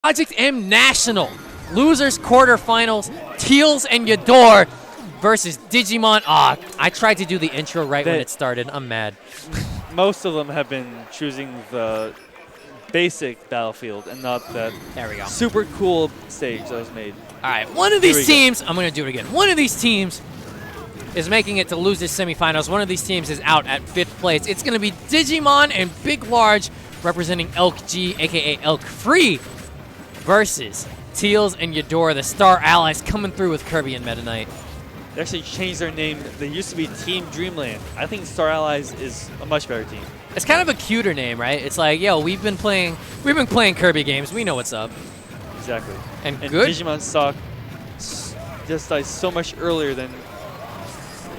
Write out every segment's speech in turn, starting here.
Project M National. Losers quarterfinals. Tealz and YadoR versus Digimon. I tried to do the intro right when it started. I'm mad. Most of them have been choosing the basic battlefield and not that super cool stage that was made. All right, one of these teams, I'm going to do it again. One of these teams is making it to losers semifinals. One of these teams is out at 5th place. It's going to be Digimon and Big Large representing Elk G, a.k.a. Elk Free, versus Tealz and YadoR, the star allies coming through with Kirby and Meta Knight. They actually changed their name. They used to be Team Dreamland. I think Star Allies is a much better team. It's kind of a cuter name, right? It's like, yo, we've been playing Kirby games. We know what's up. Exactly. And good. Digimon stock just died so much earlier than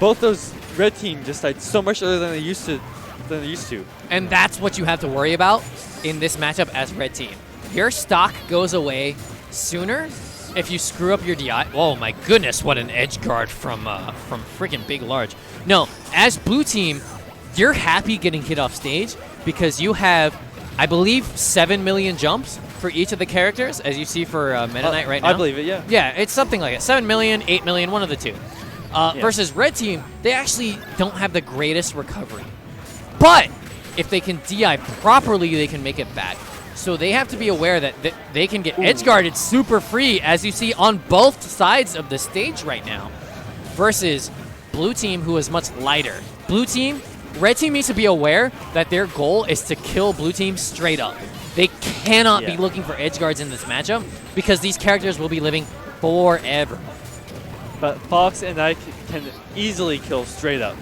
both those red team just died so much earlier than they used to. And that's what you have to worry about in this matchup as red team. Your stock goes away sooner if you screw up your DI. Oh my goodness, what an edge guard from freaking Big Large. No, as blue team, you're happy getting hit off stage because you have, I believe, 7 million jumps for each of the characters, as you see for Meta Knight right now. I believe it, yeah. Yeah, it's something like it. 7 million, 8 million, one of the two. Versus red team, they actually don't have the greatest recovery. But if they can DI properly, they can make it back. So they have to be aware that they can get edge guarded super free, as you see on both sides of the stage right now, versus blue team, who is much lighter. Blue team, red team needs to be aware that their goal is to kill blue team straight up. They cannot be looking for edge guards in this matchup because these characters will be living forever. But Fox and I can easily kill straight up.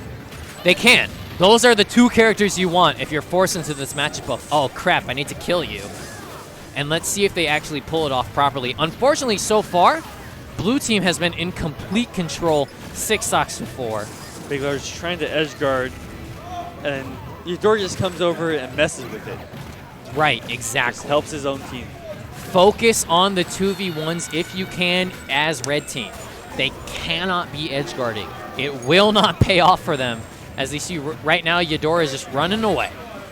They can. Those are the two characters you want if you're forced into this matchup of, oh crap, I need to kill you. And let's see if they actually pull it off properly. Unfortunately, so far, blue team has been in complete control, 6 stocks to 4. Big Large trying to edge guard, and YadoR just comes over and messes with it. Right, exactly. Just helps his own team. Focus on the 2v1s if you can as red team. They cannot be edge guarding. It will not pay off for them. As you see right now, YadoR is just running away.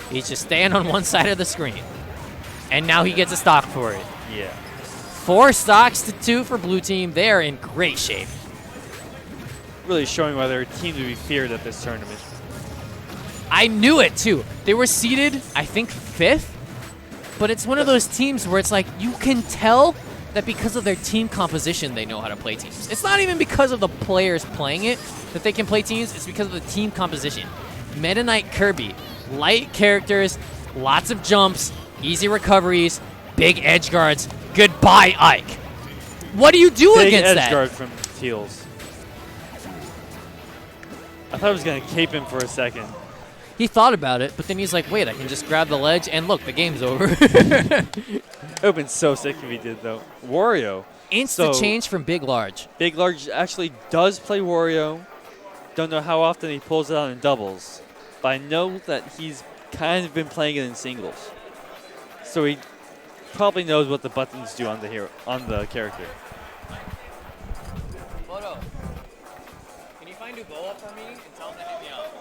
He's just staying on one side of the screen. And now he gets a stock for it. Yeah. 4 stocks to 2 for blue team. They are in great shape. Really showing why they're a team to be feared at this tournament. I knew it too. They were seeded, I think, 5th. But it's one of those teams where it's like, you can tell that because of their team composition, they know how to play teams. It's not even because of the players playing it that they can play teams. It's because of the team composition. Meta Knight Kirby, light characters, lots of jumps, easy recoveries, big edge guards. Goodbye, Ike. What do you do against that? Big edge guard from Tealz. I thought I was going to cape him for a second. He thought about it, but then he's like, wait, I can just grab the ledge, and look, the game's over. It would have been so sick if he did, though. Wario. Insta change from Big Large. Big Large actually does play Wario. Don't know how often he pulls it out in doubles, but I know that he's kind of been playing it in singles. So he probably knows what the buttons do on the character. Photo. Can you find Duboa for me and tell him to hit me up?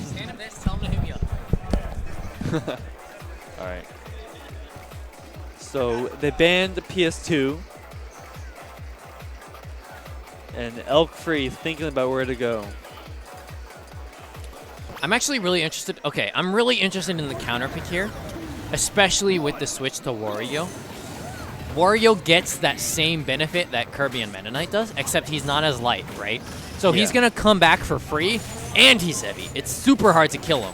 Stand up this, tell him to hit me up. All right. So they banned the PS2, and Elk Free thinking about where to go. I'm actually really interested. Okay, I'm really interested in the counter pick here, especially with the switch to Wario. Wario gets that same benefit that Kirby and Meta Knight does, except he's not as light, right? So he's going to come back for free, and he's heavy. It's super hard to kill him.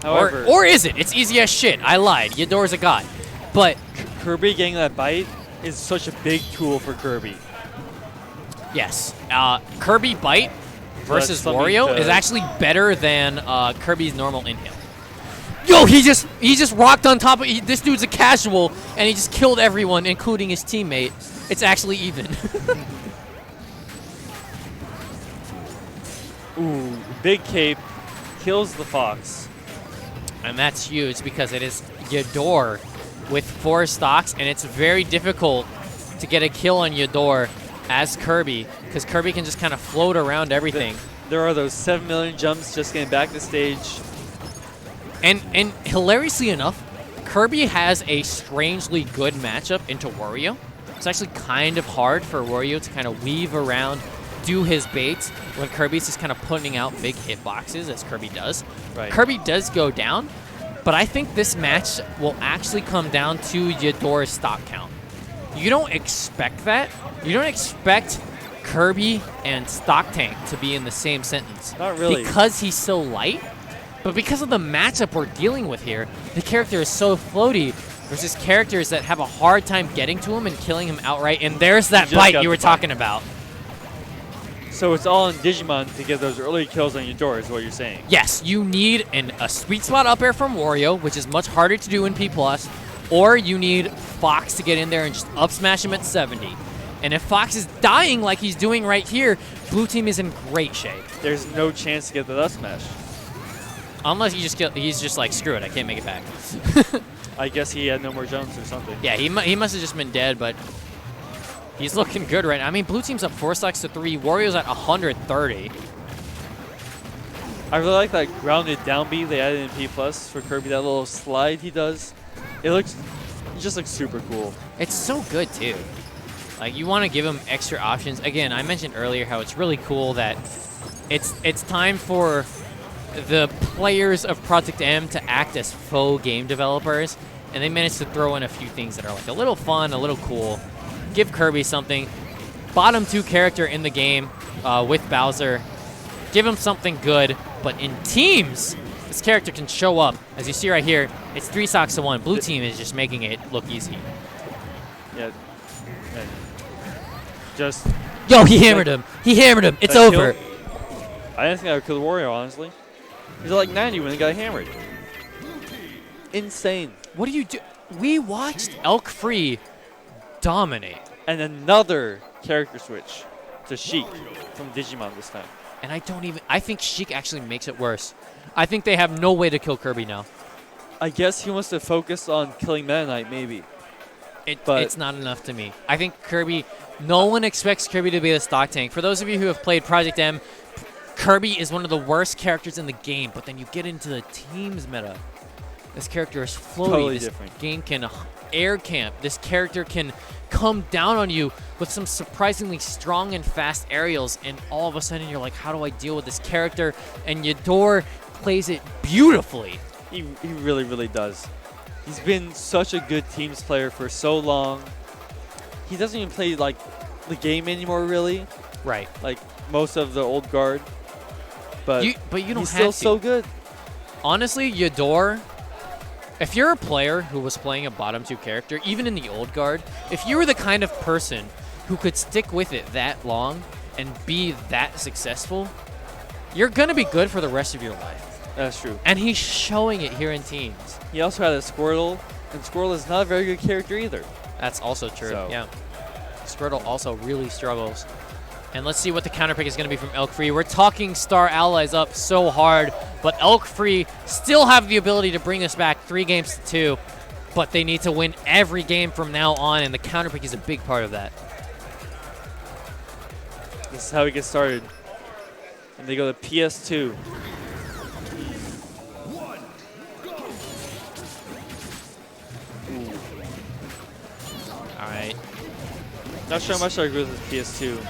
However, or is it? It's easy as shit. I lied. YadoR's a god. But Kirby getting that bite is such a big tool for Kirby. Yes. Kirby bite versus Wario is actually better than Kirby's normal inhale. Yo, he just rocked on top of this dude's a casual, and he just killed everyone, including his teammate. It's actually even. Ooh, big cape kills the Fox. And that's huge because it is YadoR with 4 stocks, and it's very difficult to get a kill on YadoR as Kirby because Kirby can just kind of float around everything. There are those 7 million jumps just getting back to stage. And hilariously enough, Kirby has a strangely good matchup into Wario. It's actually kind of hard for Wario to kind of weave around, do his baits, when Kirby's just kind of putting out big hitboxes, as Kirby does. Right. Kirby does go down, but I think this match will actually come down to YadoR's stock count. You don't expect that. You don't expect Kirby and Stock Tank to be in the same sentence. Not really. Because he's so light, but because of the matchup we're dealing with here, the character is so floaty versus characters that have a hard time getting to him and killing him outright. And there's that bite you were talking about. So it's all in Digimon to get those early kills on YadoR is what you're saying. Yes, you need a sweet spot up air from Wario, which is much harder to do in P+, or you need Fox to get in there and just up smash him at 70. And if Fox is dying like he's doing right here, blue team is in great shape. There's no chance to get the up smash. Unless he's just like, screw it, I can't make it back. I guess he had no more jumps or something. Yeah, he must have just been dead, but he's looking good right now. I mean, blue team's up 4 stocks to 3. Wario's at 130. I really like that grounded down B they added in P+ for Kirby, that little slide he does. It just looks super cool. It's so good, too. Like, you want to give him extra options. Again, I mentioned earlier how it's really cool that it's time for the players of Project M to act as faux game developers, and they managed to throw in a few things that are like a little fun, a little cool. Give Kirby something. Bottom 2 character in the game with Bowser. Give him something good, but in teams, this character can show up. As you see right here, it's 3 stocks to 1. Blue team is just making it look easy. Yeah. Just. Yo, he hammered him. He hammered him. It's over. I didn't think I would kill Wario, honestly. He's like 90 when he got hammered. Insane. What do you do? We watched Elk Free dominate. And another character switch to Sheik from Digimon this time. And I think Sheik actually makes it worse. I think they have no way to kill Kirby now. I guess he wants to focus on killing Meta Knight, maybe. It's not enough to me. I think Kirby, no one expects Kirby to be the stock tank. For those of you who have played Project M, Kirby is one of the worst characters in the game, but then you get into the teams meta. This character is floaty. Totally this different. game can air camp. This character can come down on you with some surprisingly strong and fast aerials, and all of a sudden you're like, how do I deal with this character? And YadoR plays it beautifully. He really, really does. He's been such a good teams player for so long. He doesn't even play like the game anymore, really. Right. Like most of the old guard. But you don't he's have still to. so good. Honestly, YadoR, if you're a player who was playing a bottom 2 character, even in the old guard, if you were the kind of person who could stick with it that long and be that successful, you're going to be good for the rest of your life. That's true. And he's showing it here in teams. He also had a Squirtle, and Squirtle is not a very good character either. That's also true, So. yeah. Squirtle also really struggles. And let's see what the counter pick is going to be from Elk Free. We're talking star allies up so hard, but Elk Free still have the ability to bring us back 3 games to 2, but they need to win every game from now on, and the counter pick is a big part of that. This is how we get started. And they go to PS2. All right. Not sure how much I agree with this PS2.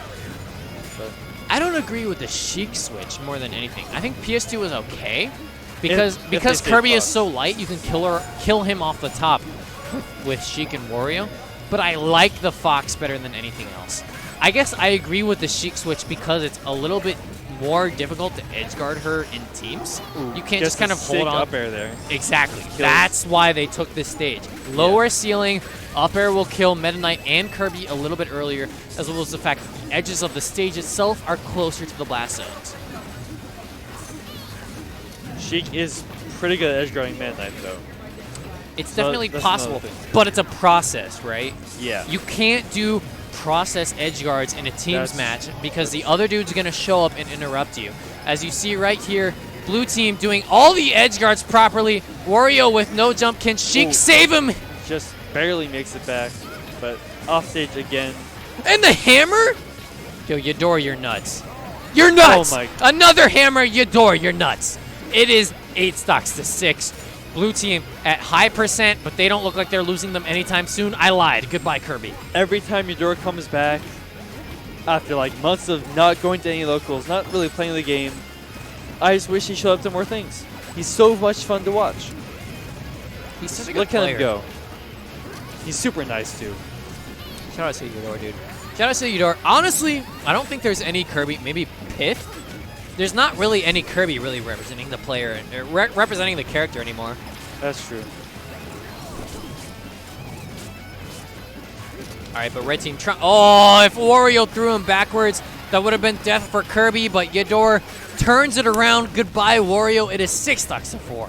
But I don't agree with the Sheik switch more than anything. I think PS2 was okay because if Kirby is so light, you can kill him off the top with Sheik and Wario. But I like the Fox better than anything else. I guess I agree with the Sheik switch because it's a little bit more difficult to edge guard her in teams. You can't just kind of hold on. Up air there. Exactly. That's why they took this stage. Lower ceiling, up air will kill Meta Knight and Kirby a little bit earlier, as well as the fact that the edges of the stage itself are closer to the blast zones. Sheik is pretty good at edge guarding Meta Knight, though. It's definitely that's possible, another thing. but it's a process, right? Yeah. You can't do process edge guards in a teams match because the other dude's going to show up and interrupt you. As you see right here, blue team doing all the edge guards properly. Wario with no jump. Can Sheik save him? Just barely makes it back, but off stage again. And the hammer? Yo, YadoR, you're nuts. You're nuts! Oh my. Another hammer, YadoR, you're nuts. It is 8 stocks to 6. Blue team at high percent, but they don't look like they're losing them anytime soon. I lied. Goodbye, Kirby. Every time YadoR comes back, after like months of not going to any locals, not really playing the game, I just wish he showed up to more things. He's so much fun to watch. He's such a good Look player. at him go. He's super nice too. Shout out to YadoR, dude. Shout out to YadoR. Honestly, I don't think there's any Kirby. Maybe Piff. There's not really any Kirby really representing the player, representing the character anymore. That's true. All right, but red team try. Oh, if Wario threw him backwards, that would have been death for Kirby. But YadoR turns it around. Goodbye, Wario. It is 6 stocks to 4.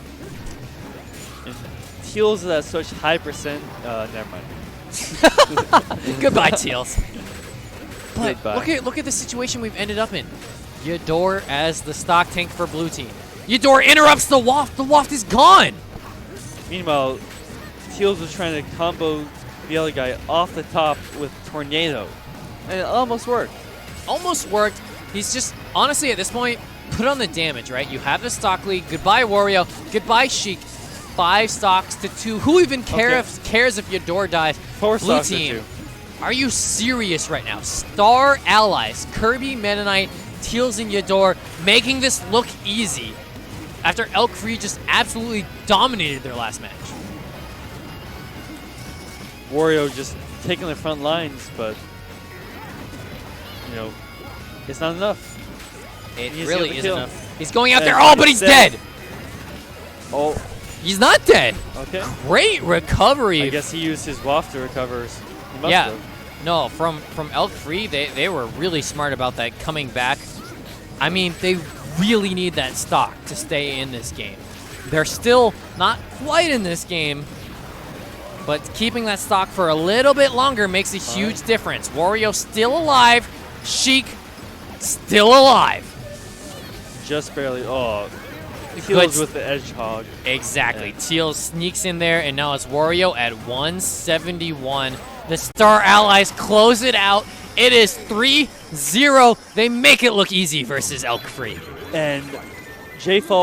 And Tealz is at such high percent. Never mind. Goodbye, Tealz. But Goodbye. look at the situation we've ended up in. YadoR as the stock tank for blue team. YadoR interrupts the waft. The waft is gone. Meanwhile, Tealz was trying to combo the other guy off the top with Tornado, and it almost worked. Almost worked. He's just, honestly, at this point, put on the damage, right? You have the stock lead. Goodbye, Wario. Goodbye, Sheik. 5 stocks to 2. Who even cares if YadoR dies? 4 Blue stocks to team. 2. Are you serious right now? Star allies, Kirby, Meta Knight, Tealz, and YadoR making this look easy after Elk Free just absolutely dominated their last match. Wario just taking the front lines, but you know, it's not enough. It He's really got the isn't kill. enough. He's going out And there. Oh, but he's dead. Oh, He's not dead. okay. Great recovery. I guess he used his waft to recover. He must Yeah. have. No, from Elk Free, they were really smart about that coming back. I mean, they really need that stock to stay in this game. They're still not quite in this game, but keeping that stock for a little bit longer makes a huge difference. Wario still alive. Sheik still alive. Just barely. Oh, Good Tealz with the Edgehog. Exactly. Yeah. Tealz sneaks in there, and now it's Wario at 171. The Star Allies close it out. It is 3-0. They make it look easy versus Elk Free. And J Fall